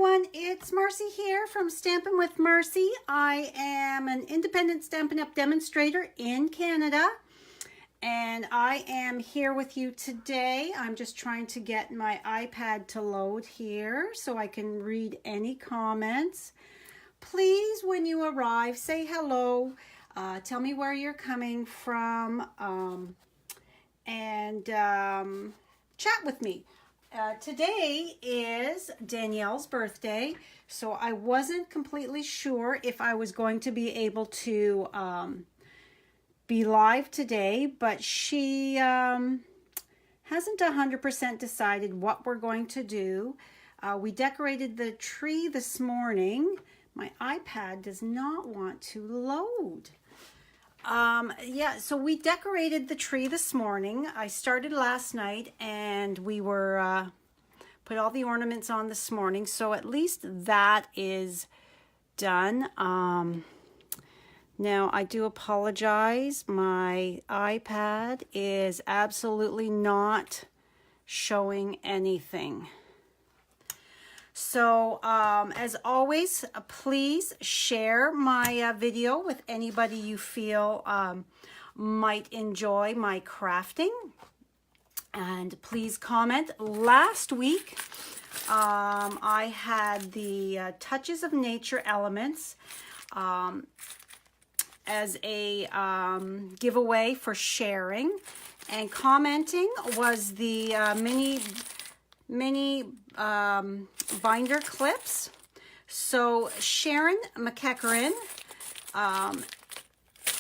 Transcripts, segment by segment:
everyone, it's Marcy here from Stampin' with Marcy. I am an independent Stampin' Up demonstrator in Canada, and I am here with you today. I'm just trying to get my iPad to load here so I can read any comments. Please, when you arrive, say hello, tell me where you're coming from, and chat with me. Today is Danielle's birthday, so I wasn't completely sure if I was going to be able to be live today, but she hasn't 100% decided what we're going to do. We decorated the tree this morning. My iPad does not want to load. Yeah, so we decorated the tree this morning. I started last night and we were put all the ornaments on this morning, so at least that is done. Now I do apologize, my iPad is absolutely not showing anything. So as always, please share my video with anybody you feel might enjoy my crafting. And please comment. Last week, I had the Touches of Nature elements as a giveaway for sharing. And commenting was the mini binder clips. So Sharon McEachran,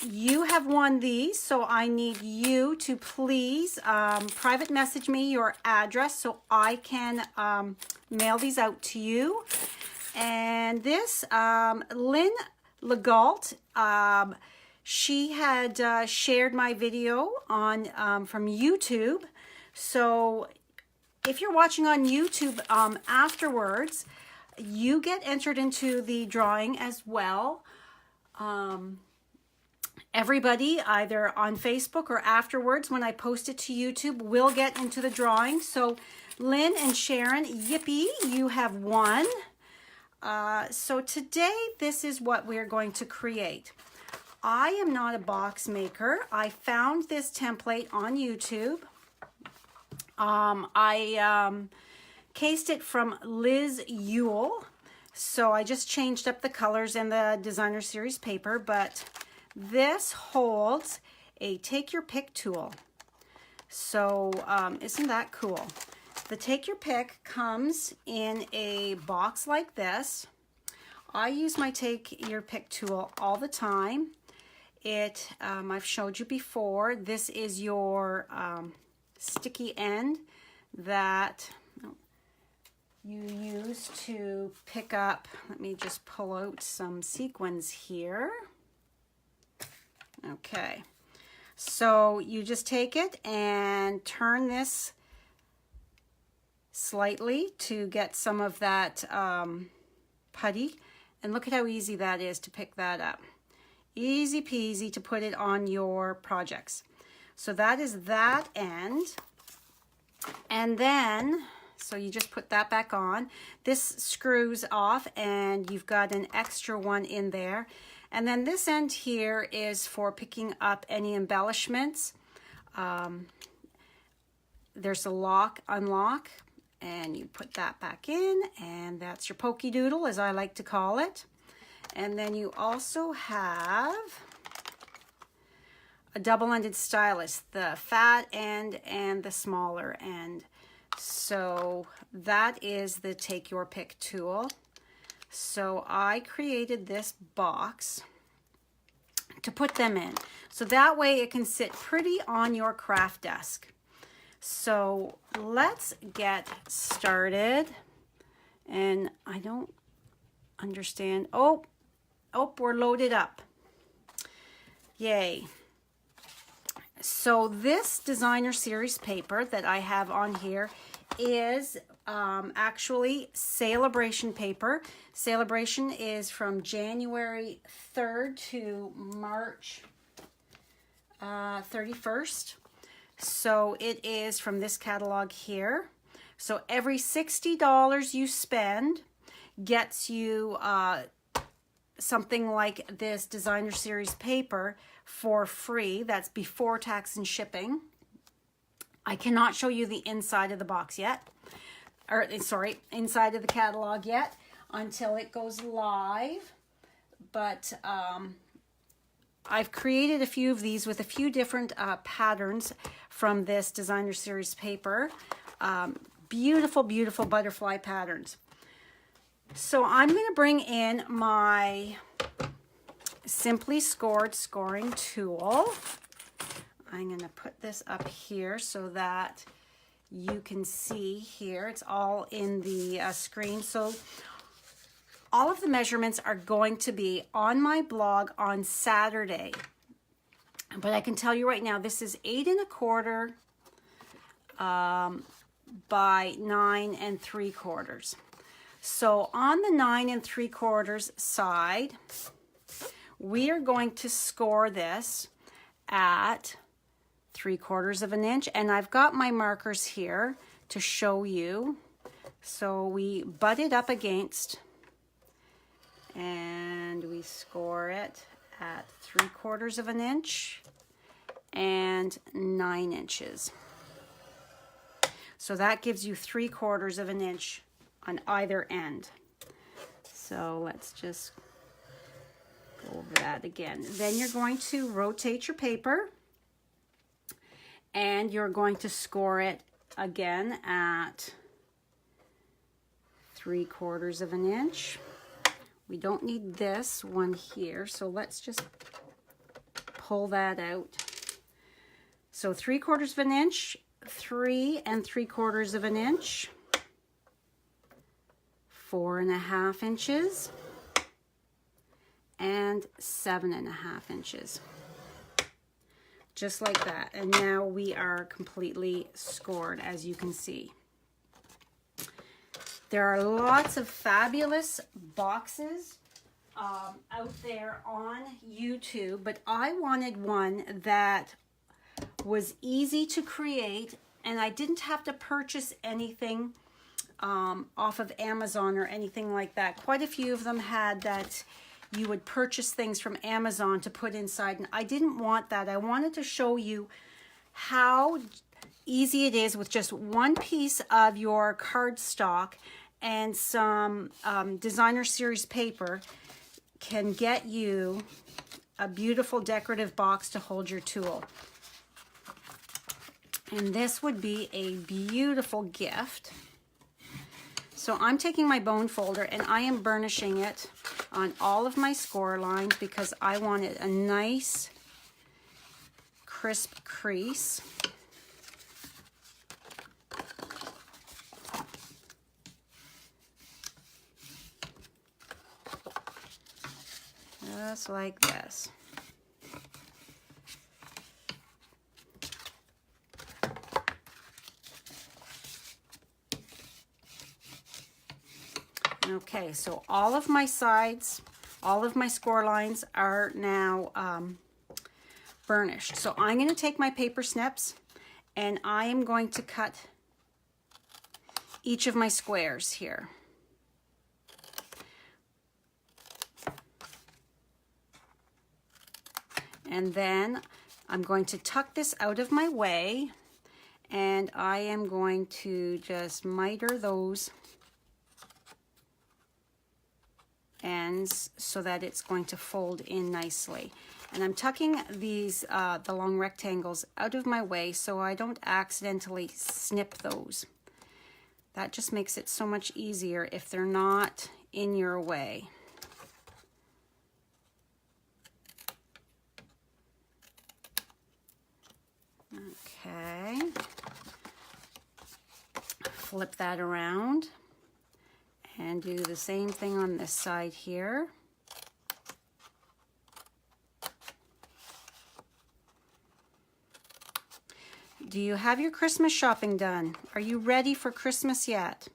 you have won these, so I need you to please private message me your address so I can mail these out to you. And this, Lynn Legault, she had shared my video on from YouTube. So if you're watching on YouTube afterwards, you get entered into the drawing as well. Everybody, either on Facebook or afterwards, when I post it to YouTube, will get into the drawing. So Lynn and Sharon, yippee, you have won. So today, this is what we're going to create. I am not a box maker. I found this template on YouTube. I cased it from Liz Ewell, so I just changed up the colors and the designer series paper, but this holds a take your pick tool. So isn't that cool? The take your pick comes in a box like this. I use my take your pick tool all the time. I've showed you before, this is your sticky end that you use to pick up. Let me just pull out some sequins here. Okay, so you just take it and turn this slightly to get some of that putty, and look at how easy that is to pick that up. Easy peasy to put it on your projects. So that is that end. And then, so you just put that back on. This screws off and you've got an extra one in there. And then this end here is for picking up any embellishments. There's a lock, unlock, and you put that back in, and that's your pokey doodle, as I like to call it. And then you also have a double-ended stylus, the fat end and the smaller end. So that is the take your pick tool. So I created this box to put them in. So that way it can sit pretty on your craft desk. So let's get started. And I don't understand. Oh, we're loaded up. Yay. So this designer series paper that I have on here is actually Celebration paper. Celebration is from January 3rd to March 31st. So it is from this catalog here. So every $60 you spend, gets you something like this designer series paper for free. That's before tax and shipping. I cannot show you the inside of the box yet, or sorry, inside of the catalog yet until it goes live. But I've created a few of these with a few different patterns from this designer series paper. Beautiful, beautiful butterfly patterns. So I'm going to bring in my Simply Scored scoring tool. I'm going to put this up here so that you can see here. It's all in the screen. So all of the measurements are going to be on my blog on Saturday. But I can tell you right now, this is 8 1/4 by 9 3/4. So on the 9 3/4 side, we are going to score this at 3/4 of an inch. And I've got my markers here to show you. So we butt it up against and we score it at 3/4 of an inch and 9 inches. So that gives you 3/4 of an inch on either end. So let's just go over that again. Then you're going to rotate your paper and you're going to score it again at 3/4 of an inch. We don't need this one here, so let's just pull that out. So 3/4 of an inch, 3 3/4 of an inch, 4 1/2 inches, and 7 1/2 inches. Just like that. And now we are completely scored, as you can see. There are lots of fabulous boxes out there on YouTube, but I wanted one that was easy to create and I didn't have to purchase anything off of Amazon or anything like that. Quite a few of them had that you would purchase things from Amazon to put inside, and I didn't want that. I wanted to show you how easy it is with just one piece of your cardstock and some designer series paper can get you a beautiful decorative box to hold your tool. And this would be a beautiful gift. So I'm taking my bone folder and I am burnishing it on all of my score lines because I wanted a nice crisp crease. Just like this. Okay, so all of my sides, all of my score lines are now burnished. So I'm going to take my paper snips and I am going to cut each of my squares here. And then I'm going to tuck this out of my way and I am going to just miter those ends so that it's going to fold in nicely. And I'm tucking these, the long rectangles out of my way so I don't accidentally snip those. That just makes it so much easier if they're not in your way. Okay, flip that around and do the same thing on this side here. Do you have your Christmas shopping done? Are you ready for Christmas yet?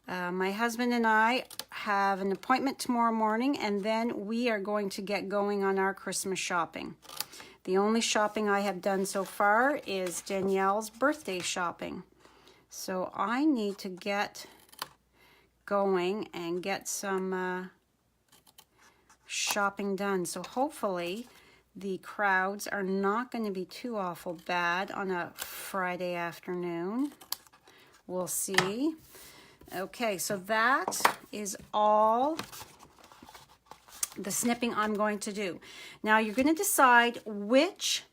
My husband and I have an appointment tomorrow morning and then we are going to get going on our Christmas shopping. The only shopping I have done so far is Danielle's birthday shopping. So I need to get going and get some shopping done. So hopefully the crowds are not going to be too awful bad on a Friday afternoon. We'll see. Okay, so that is all the snipping I'm going to do. Now you're going to decide which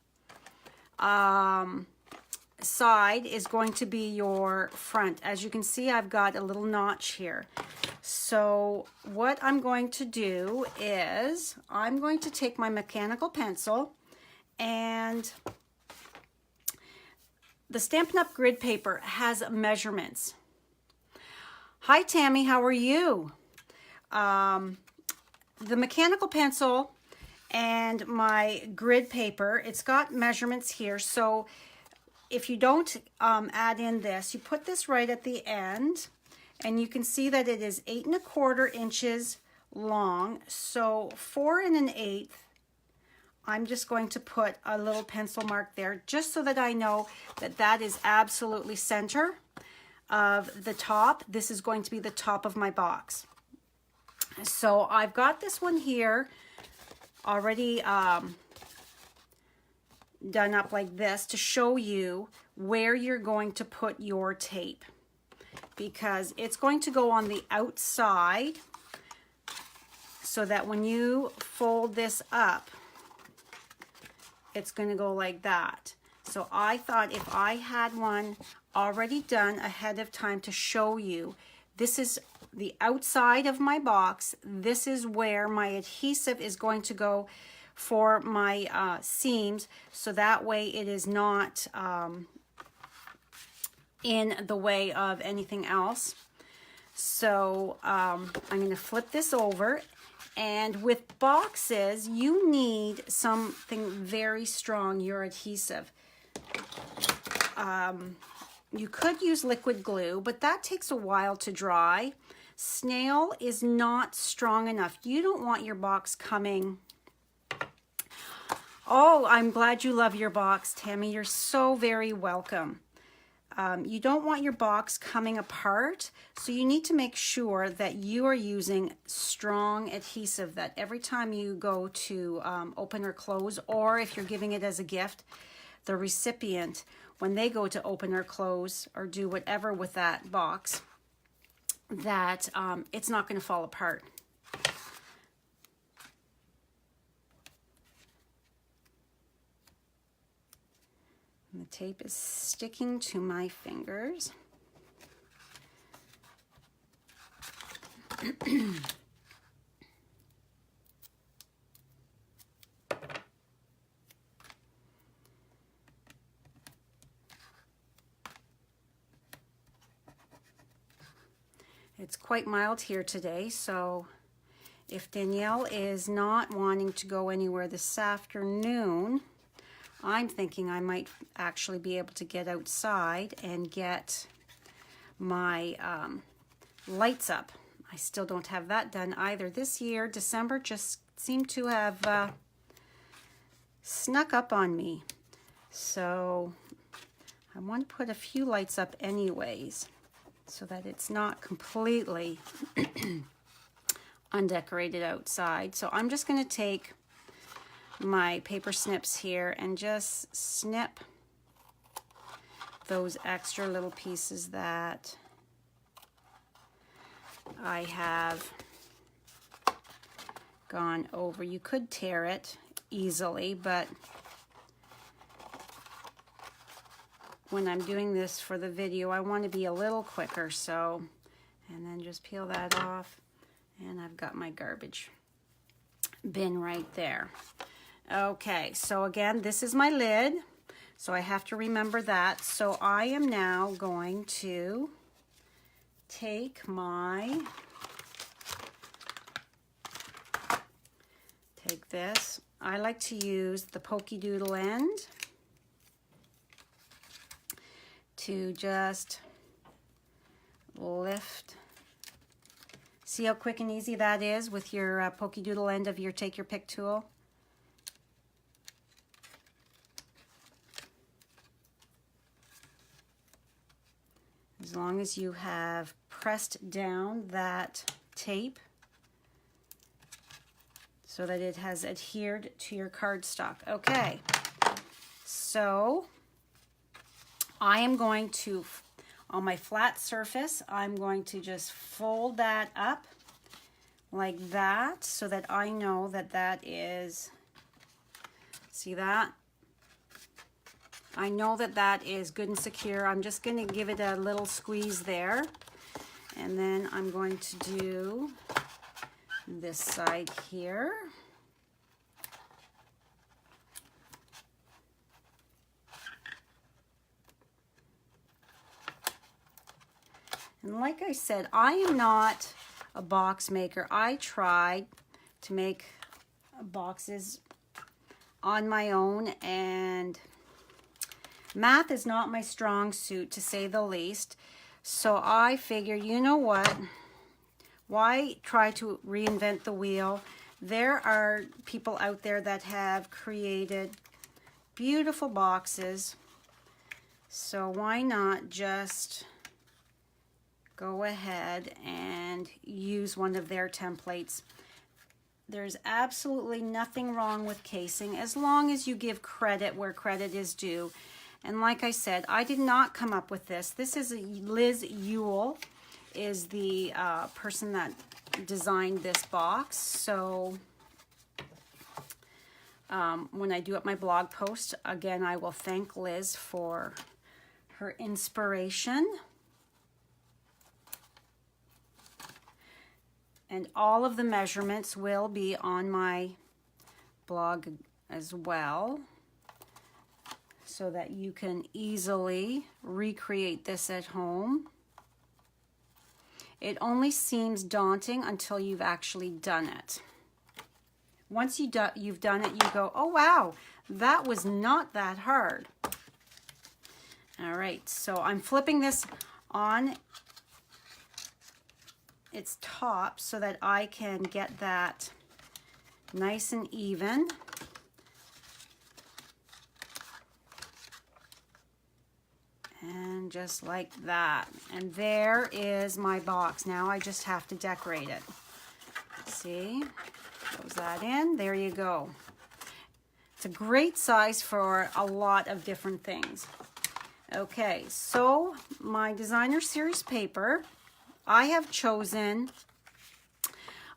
side is going to be your front. As you can see, I've got a little notch here. So what I'm going to do is I'm going to take my mechanical pencil, and the Stampin' Up! Grid paper has measurements. Hi Tammy, how are you? The mechanical pencil and my grid paper, it's got measurements here. So if you don't add in this, you put this right at the end, and you can see that it is 8 1/4 inches long. So 4 1/8, I'm just going to put a little pencil mark there just so that I know that that is absolutely center of the top. This is going to be the top of my box. So I've got this one here already done up like this to show you where you're going to put your tape, because it's going to go on the outside so that when you fold this up, it's going to go like that. So I thought if I had one already done ahead of time to show you, this is the outside of my box. This is where my adhesive is going to go for my seams, so that way it is not in the way of anything else. So I'm going to flip this over, and with boxes you need something very strong, your adhesive. You could use liquid glue, but that takes a while to dry. Snail is not strong enough. You don't want your box coming. Oh, I'm glad you love your box, Tammy. You're so very welcome. You don't want your box coming apart, so you need to make sure that you are using strong adhesive, that every time you go to open or close, or if you're giving it as a gift, the recipient, when they go to open or close or do whatever with that box, that it's not going to fall apart. And the tape is sticking to my fingers. It's quite mild here today, so if Danielle is not wanting to go anywhere this afternoon, I'm thinking I might actually be able to get outside and get my lights up. I still don't have that done either. This year, December just seemed to have snuck up on me. So I want to put a few lights up anyways, so that it's not completely undecorated outside. So I'm just going to take my paper snips here and just snip those extra little pieces that I have gone over. You could tear it easily, but when I'm doing this for the video, I want to be a little quicker. So, and then just peel that off, and I've got my garbage bin right there. Okay, so again, this is my lid, so I have to remember that. So I am now going to take this. I like to use the pokey doodle end to just lift. See how quick and easy that is with your pokey doodle end of your take your pick tool. As long as you have pressed down that tape so that it has adhered to your cardstock. Okay, so I am going to, on my flat surface, I'm going to just fold that up like that so that I know that that is, see that? I know that that is good and secure. I'm just going to give it a little squeeze there. And then I'm going to do this side here. And like I said, I am not a box maker. I tried to make boxes on my own, and math is not my strong suit, to say the least. So I figured, you know what? Why try to reinvent the wheel? There are people out there that have created beautiful boxes. So why not just go ahead and use one of their templates? There's absolutely nothing wrong with casing as long as you give credit where credit is due. And like I said, I did not come up with this. This is Liz Ewell is the person that designed this box. So when I do up my blog post, again, I will thank Liz for her inspiration. And all of the measurements will be on my blog as well, so that you can easily recreate this at home. It only seems daunting until you've actually done it. Once you've done it, you go, oh wow, that was not that hard. All right, so I'm flipping this on its top so that I can get that nice and even. And just like that. And there is my box. Now I just have to decorate it. See? Close that in. There you go. It's a great size for a lot of different things. Okay, so my designer series paper, I have chosen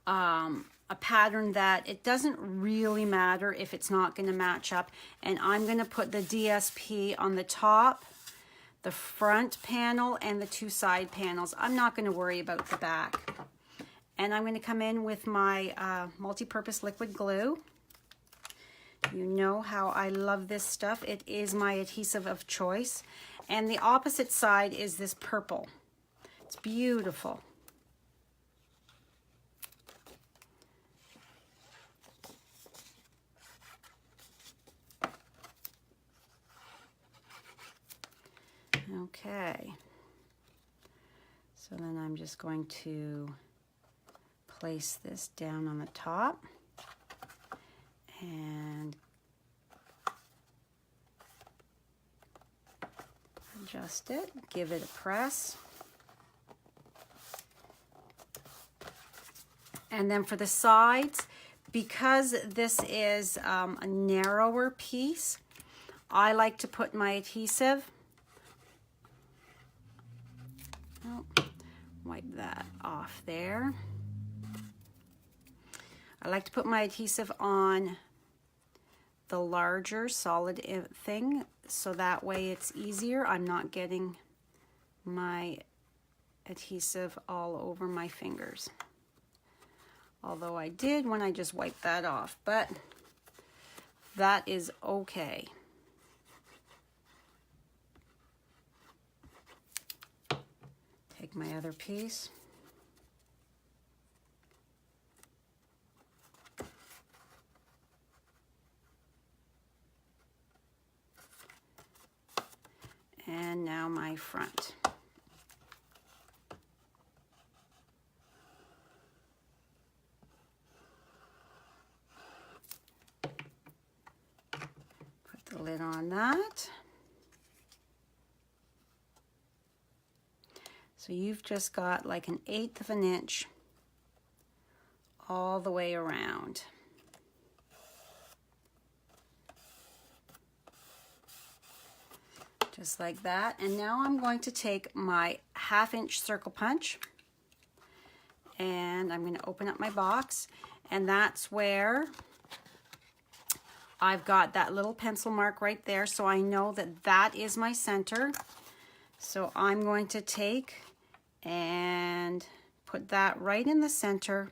a pattern that it doesn't really matter if it's not going to match up. And I'm going to put the DSP on the top, the front panel, and the two side panels. I'm not going to worry about the back. And I'm going to come in with my multi-purpose liquid glue. You know how I love this stuff. It is my adhesive of choice. And the opposite side is this purple. It's beautiful. Okay, so then I'm just going to place this down on the top and adjust it, give it a press. And then for the sides, because this is a narrower piece, I like to put my adhesive, wipe that off there. I like to put my adhesive on the larger solid thing, so that way it's easier. I'm not getting my adhesive all over my fingers. Although I did when I just wiped that off, but that is okay. Take my other piece. And now my front. Put the lid on that. So you've just got like 1/8 of an inch all the way around. Just like that. And now I'm going to take my 1/2 inch circle punch and I'm going to open up my box, and that's where I've got that little pencil mark right there, so I know that that is my center. So I'm going to take and put that right in the center,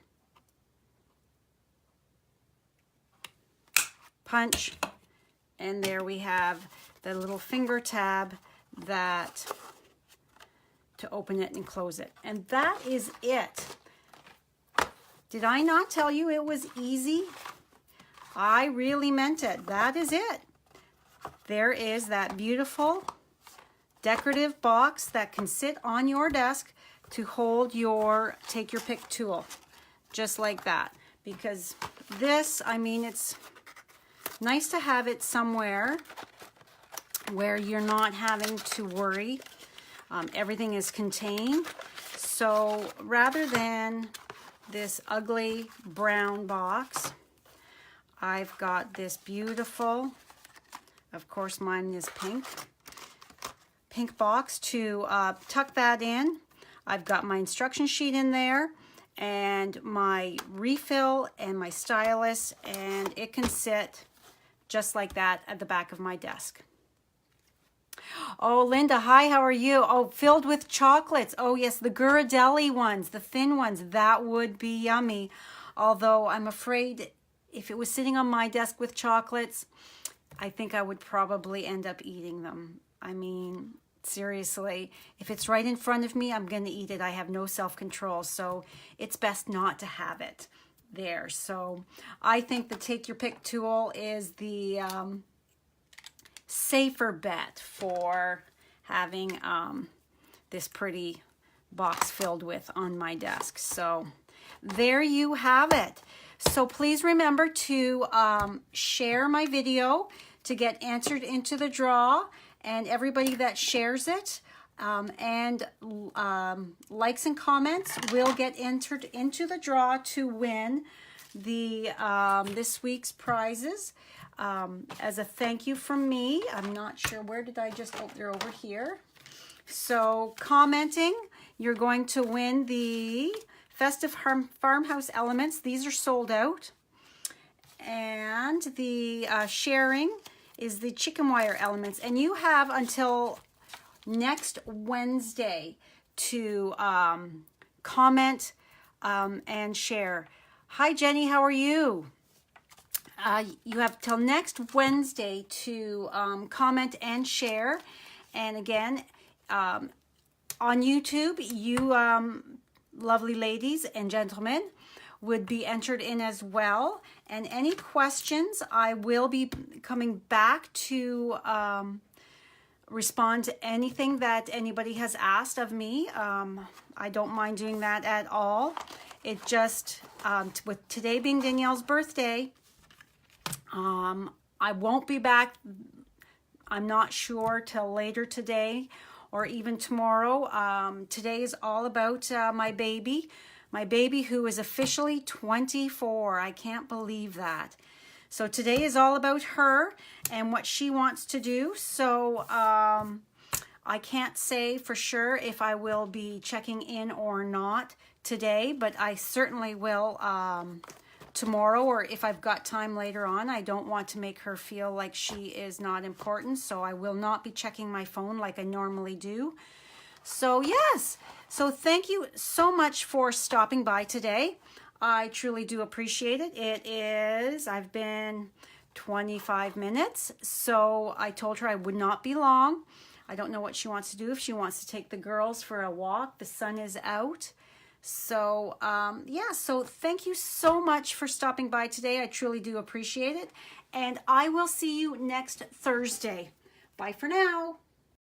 punch, and there we have the little finger tab that to open it and close it. And that is it. Did I not tell you it was easy? I really meant it. That is it. There is that beautiful decorative box that can sit on your desk to hold your take your pick tool, just like that. Because this, I mean, it's nice to have it somewhere where you're not having to worry. Everything is contained. So rather than this ugly brown box, I've got this beautiful, of course mine is pink box to tuck that in. I've got my instruction sheet in there and my refill and my stylus, and it can sit just like that at the back of my desk. Oh, Linda, hi, how are you? Oh, filled with chocolates. Oh, yes, the Ghirardelli ones, the thin ones, that would be yummy. Although I'm afraid if it was sitting on my desk with chocolates, I think I would probably end up eating them. I mean, seriously, if it's right in front of me, I'm going to eat it. I have no self-control, so it's best not to have it there. So I think the Take Your Pick tool is the safer bet for having this pretty box filled with on my desk. So there you have it. So please remember to share my video to get entered into the draw, and everybody that shares it and likes and comments will get entered into the draw to win the this week's prizes. As a thank you from me. I'm not sure, where did I just, oh, they're over here. So commenting, you're going to win the Festive Farmhouse Elements. These are sold out. And the sharing is the Chicken Wire Elements. And you have until next Wednesday to comment and share. Hi, Jenny, how are you? You have till next Wednesday to comment and share. And again, on YouTube, you lovely ladies and gentlemen would be entered in as well. And any questions, I will be coming back to respond to anything that anybody has asked of me. I don't mind doing that at all. It just, with today being Danielle's birthday, I won't be back, I'm not sure, till later today or even tomorrow. Today is all about my baby who is officially 24. I can't believe that. So today is all about her and what she wants to do. So I can't say for sure if I will be checking in or not today, but I certainly will tomorrow, or if I've got time later on. I don't want to make her feel like she is not important, so I will not be checking my phone like I normally do. So yes, so thank you so much for stopping by today. I truly do appreciate it. It is, I've been 25 minutes, so I told her I would not be long. I don't know what she wants to do, if she wants to take the girls for a walk. The sun is out. So, yeah, so thank you so much for stopping by today. I truly do appreciate it. And I will see you next Thursday. Bye for now.